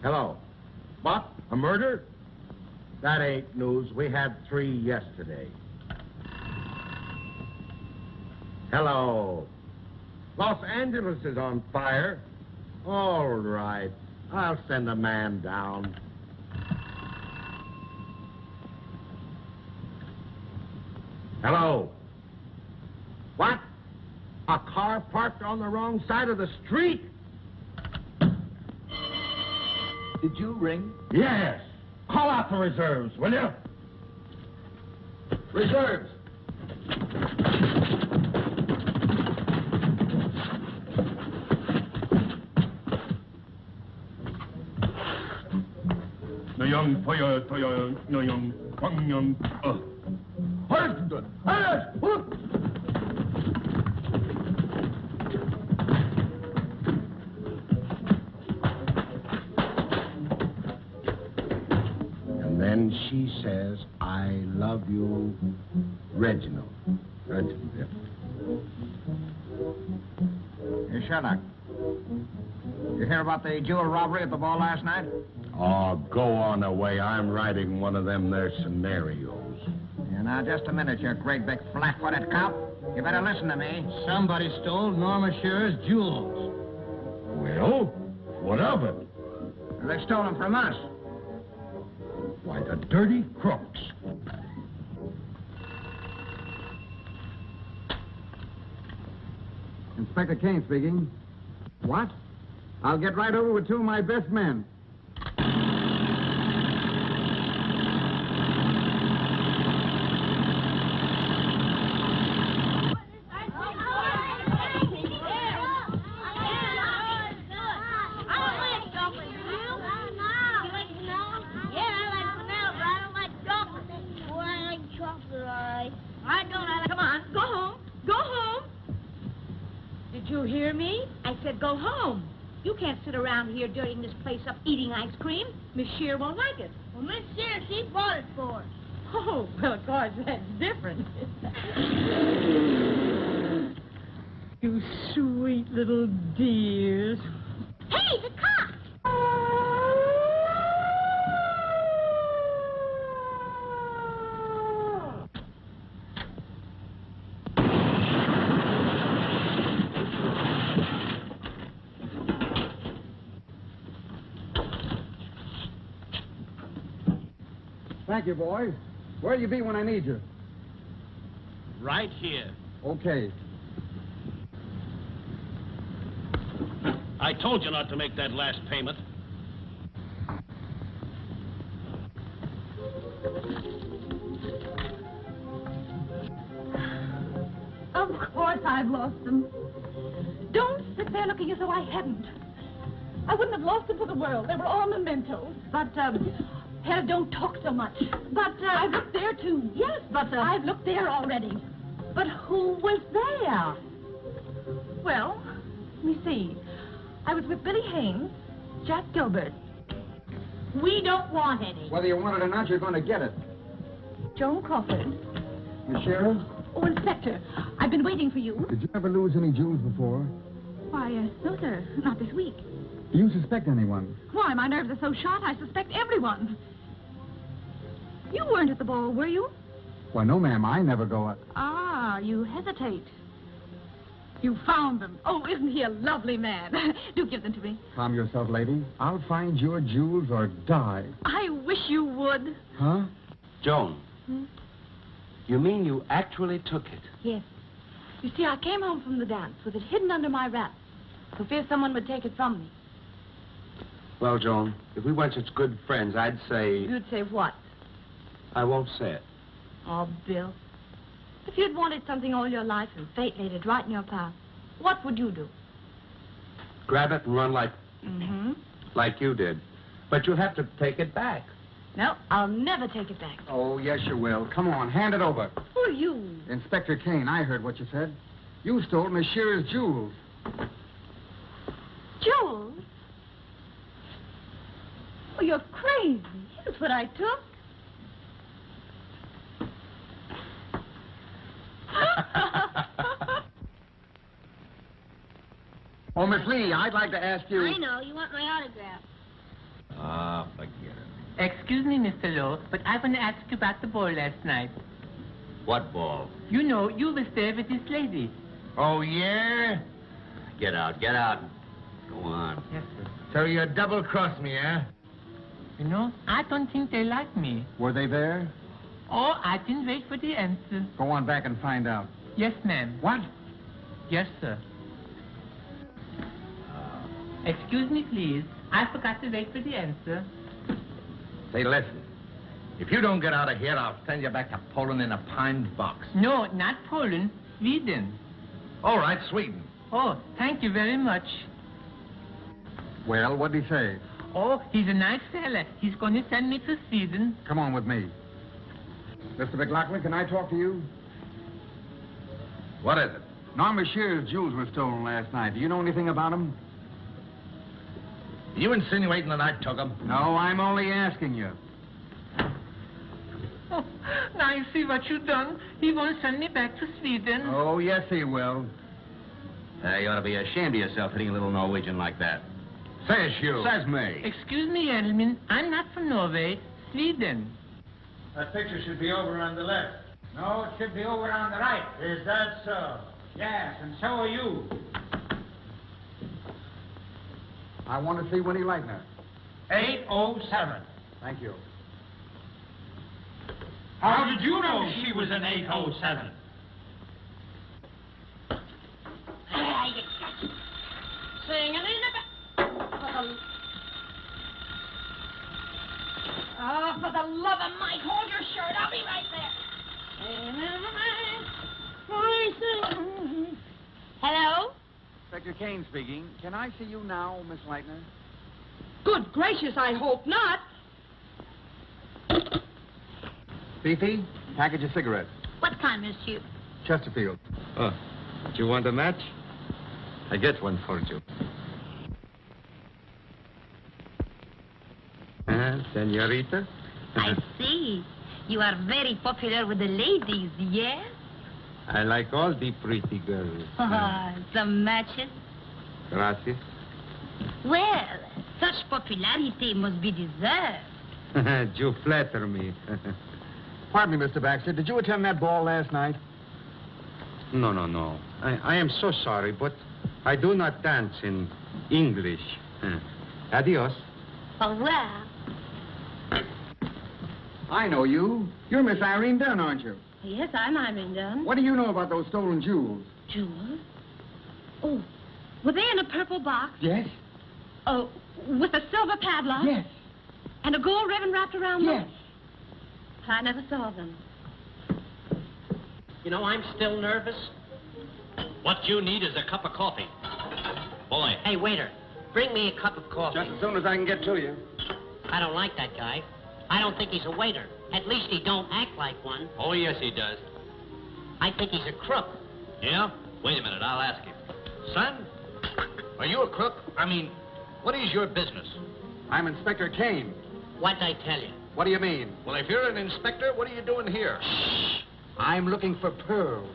Hello. What? A murder? That ain't news. We had 3 yesterday. Hello. Los Angeles is on fire. All right. I'll send a man down. Hello. What? A car parked on the wrong side of the street? Did you ring? Yes. Call out the reserves, will you? Reserves. No young fire, toya, no young, bang young. And then she says, I love you, Reginald. Reginald, yes. Hey, Sherlock. You hear about the jewel robbery at the ball last night? Oh, go on away. I'm writing one of them there scenarios. Yeah, now, just a minute, you great big flat-footed cop. You better listen to me. Somebody stole Norma Shearer's jewels. Well, what of it? They stole them from us. Why, the dirty crooks. Inspector Kane speaking. What? I'll get right over with 2 of my best men. You hear me? I said go home. You can't sit around here dirtying this place up eating ice cream. Miss Shear won't like it. Well, Miss Shear, she bought it for us. Oh, well, of course, that's different. You sweet little dears. Hey, the cops! Thank you, boys. Where'll you be when I need you? Right here. Okay. I told you not to make that last payment. Of course I've lost them. Don't sit there looking as though I hadn't. I wouldn't have lost them for the world. They were all mementos. But, Hell, don't talk so much. But, I've looked there, too. Yes, but, I've looked there already. But who was there? Well, let me see. I was with Billy Haynes, Jack Gilbert. We don't want any. Whether you want it or not, you're going to get it. Joan Crawford. Miss Sheriff? Oh, Inspector, I've been waiting for you. Did you ever lose any jewels before? Why, no, sir. Not this week. Do you suspect anyone? Why, my nerves are so shot, I suspect everyone. You weren't at the ball, were you? Why, no, ma'am. I never go up. Ah, you hesitate. You found them. Oh, isn't he a lovely man? Do give them to me. Calm yourself, lady. I'll find your jewels or die. I wish you would. Huh? Joan. You mean you actually took it? Yes. You see, I came home from the dance with it hidden under my wrap for fear someone would take it from me. Well, Joan, if we weren't such good friends, I'd say... You'd say what? I won't say it. Oh, Bill. If you'd wanted something all your life and fate laid it right in your path, what would you do? Grab it and run like... Mm-hmm. Like you did. But you'll have to take it back. No, I'll never take it back. Oh, yes, you will. Come on, hand it over. Who are you? Inspector Kane, I heard what you said. You stole Miss Shearer's jewels. Jools? Oh, you're crazy. That's what I took. Oh, Miss Lee, I'd like to ask you... I know. You want my autograph. Excuse me, Mr. Lowe, but I want to ask you about the ball last night. What ball? You know, you was there with this lady. Oh, yeah? Get out, get out. Go on. Yes, sir. So you double-crossed me, eh? You know, I don't think they like me. Were they there? Oh, I didn't wait for the answer. Go on back and find out. Yes, ma'am. What? Yes, sir. Excuse me, please. I forgot to wait for the answer. Say, listen. If you don't get out of here, I'll send you back to Poland in a pine box. No, not Poland. Sweden. All right, Sweden. Oh, thank you very much. Well, what'd he say? Oh, he's a nice fella. He's going to send me to Sweden. Come on with me. Mr. McLaughlin, can I talk to you? What is it? Norma Shear's jewels were stolen last night. Do you know anything about them? You insinuating that I took them? No, I'm only asking you. Oh, now you see what you've done. He won't send me back to Sweden. Oh, yes, he will. You ought to be ashamed of yourself hitting a little Norwegian like that. Says you. Says me. Excuse me, gentlemen. I'm not from Norway. Sweden. That picture should be over on the left. No, it should be over on the right. Is that so? Yes, and so are you. I want to see Winnie Leitner. 807. Thank you. How did you know she was an 807? Singing in the Oh, for the love of Mike, hold your shirt. I'll be right there. Hello? Inspector Kane speaking. Can I see you now, Miss Leitner? Good gracious, I hope not. Fifi, package of cigarettes. What kind, monsieur? Chesterfield. Oh, do you want a match? I get one for you. Senorita? I see. You are very popular with the ladies, yes? I like all the pretty girls. Some matches? Gracias. Well, such popularity must be deserved. You flatter me. Pardon me, Mr. Baxter. Did you attend that ball last night? No. I am so sorry, but I do not dance in English. Adios. Au revoir. I know you. You're Miss Irene Dunn, aren't you? Yes, I'm Irene Dunn. What do you know about those stolen jewels? Jewels? Oh, were they in a purple box? Yes. Oh, with a silver padlock? Yes. And a gold ribbon wrapped around Yes. them? I never saw them. You know, I'm still nervous. What you need is a cup of coffee. Boy. Hey, waiter, bring me a cup of coffee. Just as soon as I can get to you. I don't like that guy. I don't think he's a waiter. At least he don't act like one. Oh, yes, he does. I think he's a crook. Yeah? Wait a minute, I'll ask him. Son, are you a crook? I mean, what is your business? I'm Inspector Kane. What'd I tell you? What do you mean? Well, if you're an inspector, what are you doing here? I'm looking for pearls.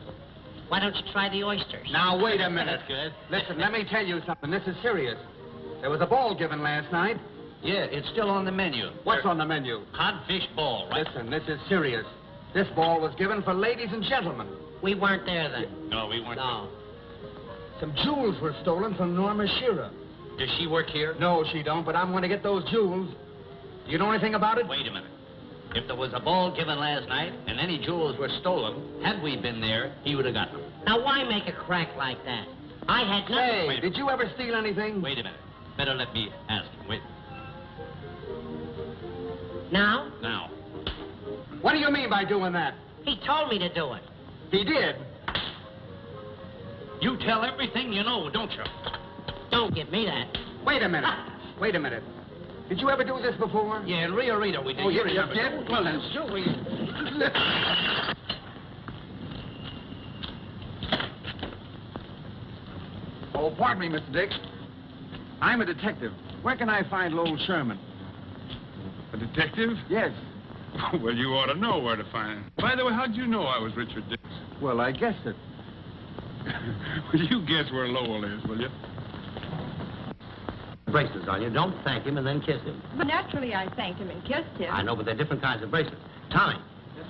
Why don't you try the oysters? Now, wait a minute. That's good. Listen, let me tell you something. This is serious. There was a ball given last night. Yeah, it's still on the menu. What's on the menu? Codfish ball, right? Listen, this is serious. This ball was given for ladies and gentlemen. We weren't there then. No, we weren't. No. Some jewels were stolen from Norma Shearer. Does she work here? No, she don't, but I'm going to get those jewels. Do you know anything about it? Wait a minute. If there was a ball given last night and any jewels were stolen, had we been there, he would have got them. Now, why make a crack like that? I had nothing. Hey, did you ever steal anything? Wait a minute. Better let me ask him. Wait. Now? Now. What do you mean by doing that? He told me to do it. He did. You tell everything you know, don't you? Don't give me that. Wait a minute. Wait a minute. Did you ever do this before? Yeah, in Rio Rita we did. Oh, you remember. did? Well, then, so we... Oh, pardon me, Mr. Dix. I'm a detective. Where can I find Lowell Sherman? A detective? Yes. Well, you ought to know where to find him. By the way, how'd you know I was Richard Dix? Well, I guessed it. Will you guess where Lowell is, will you? bracelets on you. Don't thank him and then kiss him. But naturally, I thanked him and kissed him. I know, but they're different kinds of bracelets. Tommy,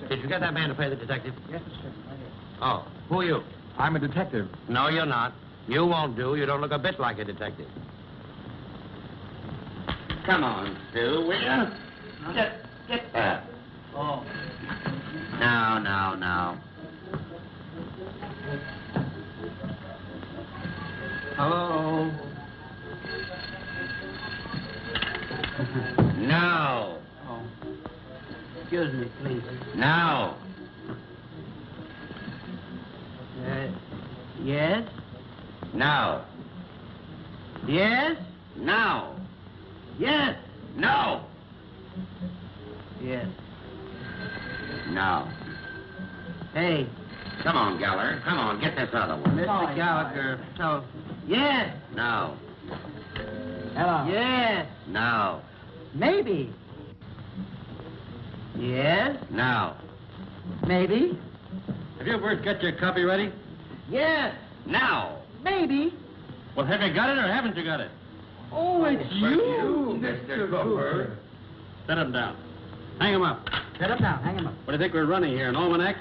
did you get that man to pay the detective? Yes, Mr. Chester. Oh, who are you? I'm a detective. No, you're not. You won't do. You don't look a bit like a detective. Come on, Sue, will you? Get that. Oh. Now. Hello. No. Oh. Excuse me, please. No. Yes? No. Yes? No. Yes. No. Yes. No. Hey, Come on, Geller. Come on, get this other one. Mr. Gallagher. So, yes. No. Hello. Yes. No. Maybe. Yes. No. Maybe. Have you boys got your copy ready? Yes. No. Maybe. Well, have you got it or haven't you got it? Oh, it's you. Mr. Cooper. Set him down. Hang him up. Set him down. Hang him up. What do you think we're running here, an almanac?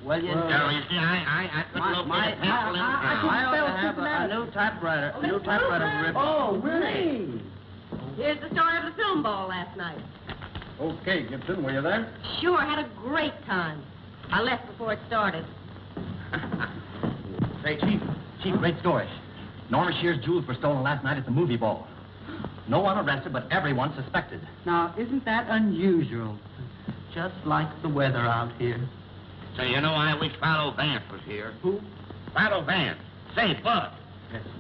Well, you know. No, you see, I couldn't locate a pencil in I ought to have a new typewriter. A new typewriter ribbon. Oh, really? Here's the story of the film ball last night. Okay, Gibson, were you there? Sure, had a great time. I left before it started. Say, Chief, great story. Norma Shear's jewels were stolen last night at the movie ball. No one arrested, but everyone suspected. Now, isn't that unusual? Just like the weather out here. So you know, I wish Philo Vance was here. Who? Philo Vance. Say, Bud,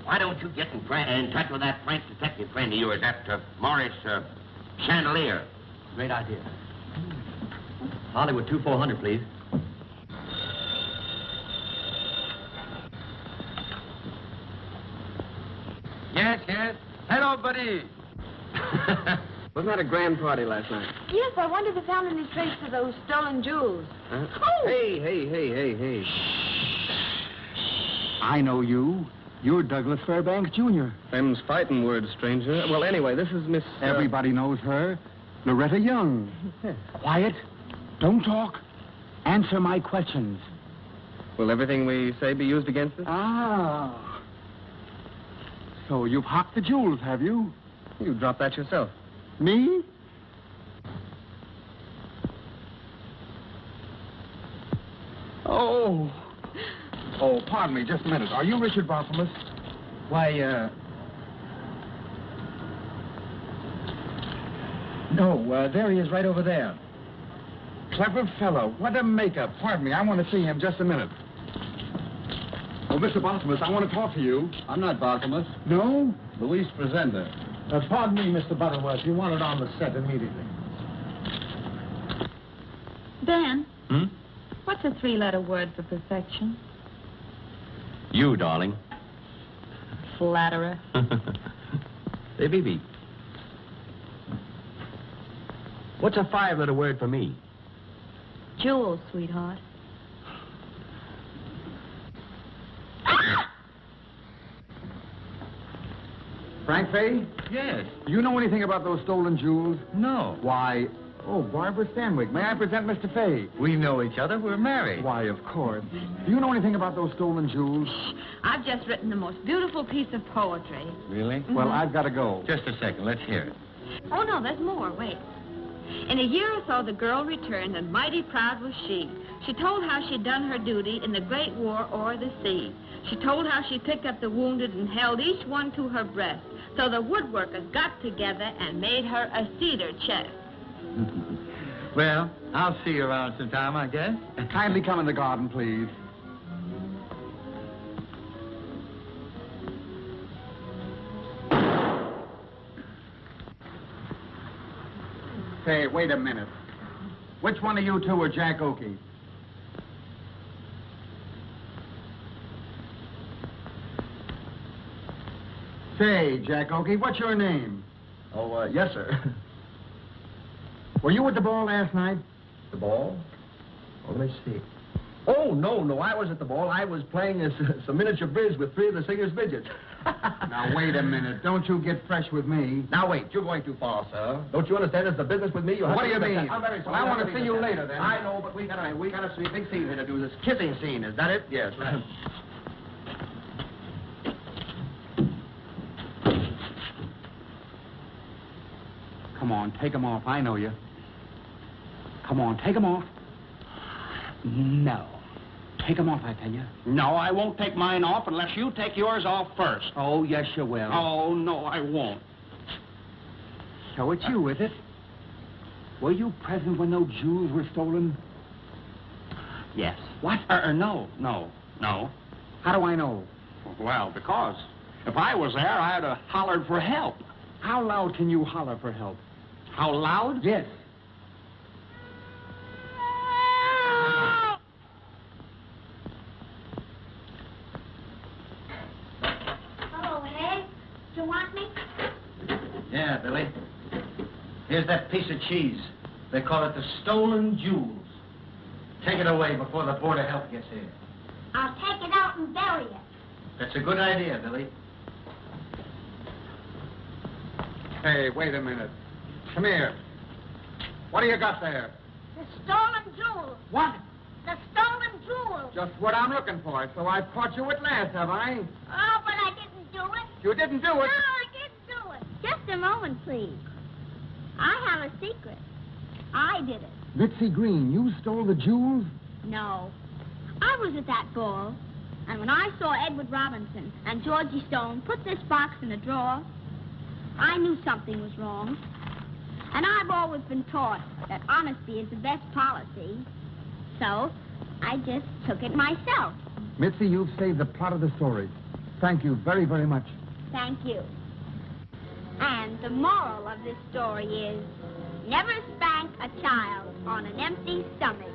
why don't you get in touch with that French detective friend of yours, that Maurice Chandelier? Great idea. Hollywood 2400, please. Yes. Hello, buddy. Wasn't that a grand party last night? Yes, I wonder if they found any trace of those stolen jewels. Huh? Oh! Hey. I know you. You're Douglas Fairbanks, Jr. Them's fighting words, stranger. Well, anyway, this is Miss... Everybody knows her. Loretta Young. Quiet. Don't talk. Answer my questions. Will everything we say be used against us? Ah. So you've hocked the jewels, have you? You dropped that yourself. Me? Oh, pardon me, just a minute. Are you Richard Barthelmess? Why, No, there he is right over there. Clever fellow. What a makeup. Pardon me, I want to see him just a minute. Oh, Mr. Barthelmess, I want to talk to you. I'm not Barthelmess. No? Luis Presenda. Pardon me, Mr. Butterworth. You want it on the set immediately. Dan, Hmm? what's a three-letter word for perfection? You, darling. Flatterer. Say, Bibi. What's a five-letter word for me? Jools, sweetheart. Frank Fay? Yes. Do you know anything about those stolen jewels? No. Why, Barbara Stanwyck. May I present Mr. Fay? We know each other. We're married. Why, of course. Do you know anything about those stolen jewels? I've just written the most beautiful piece of poetry. Really? Well, I've got to go. Just a second. Let's hear it. Oh, no, there's more. Wait. In a year or so, the girl returned, and mighty proud was she. She told how she'd done her duty in the great war o'er the sea. She told how she picked up the wounded and held each one to her breast. So the woodworkers got together and made her a cedar chest. Well, I'll see you around sometime, I guess. Kindly come in the garden, please. Say, wait a minute. Which one of you two are Jack Oakey? Say, Jack Oakey, what's your name? Oh, yes, sir. Were you at the ball last night? The ball? Oh, let me see. Oh, no. I was at the ball. I was playing some miniature bridge with 3 of the singers' midgets. Now, wait a minute. Don't you get fresh with me. Now, wait. You're going too far, sir. Don't you understand it's the business with me? You have What to do you leave mean? that. I'm very sorry. Well, I want to Leave see you that. later, then. I know, but we got a big scene here to do. This kissing scene. Is that it? Yes. Right. Come on, take them off. I know you. Come on, take them off. No. Take them off, I tell you. No, I won't take mine off unless you take yours off first. Oh, yes, you will. Oh, no, I won't. So it's you, is it? Were you present when those jewels were stolen? Yes. What? No. How do I know? Well, because if I was there, I'd have hollered for help. How loud can you holler for help? How loud? Yes. Hello, Ed. Do you want me? Yeah, Billy. Here's that piece of cheese. They call it the stolen jewels. Take it away before the Board of Health gets here. I'll take it out and bury it. That's a good idea, Billy. Hey, wait a minute. Come here. What do you got there? The stolen jewels. What? The stolen jewels. Just what I'm looking for. So I've caught you at last, have I? Oh, but I didn't do it. You didn't do No, it. I didn't do it. Just a moment, please. I have a secret. I did it. Mitzi Green, you stole the jewels? No. I was at that ball, and when I saw Edward Robinson and Georgie Stone put this box in a drawer, I knew something was wrong. And I've always been taught that honesty is the best policy. So, I just took it myself. Mitzi, you've saved the plot of the story. Thank you very, very much. Thank you. And the moral of this story is, never spank a child on an empty stomach.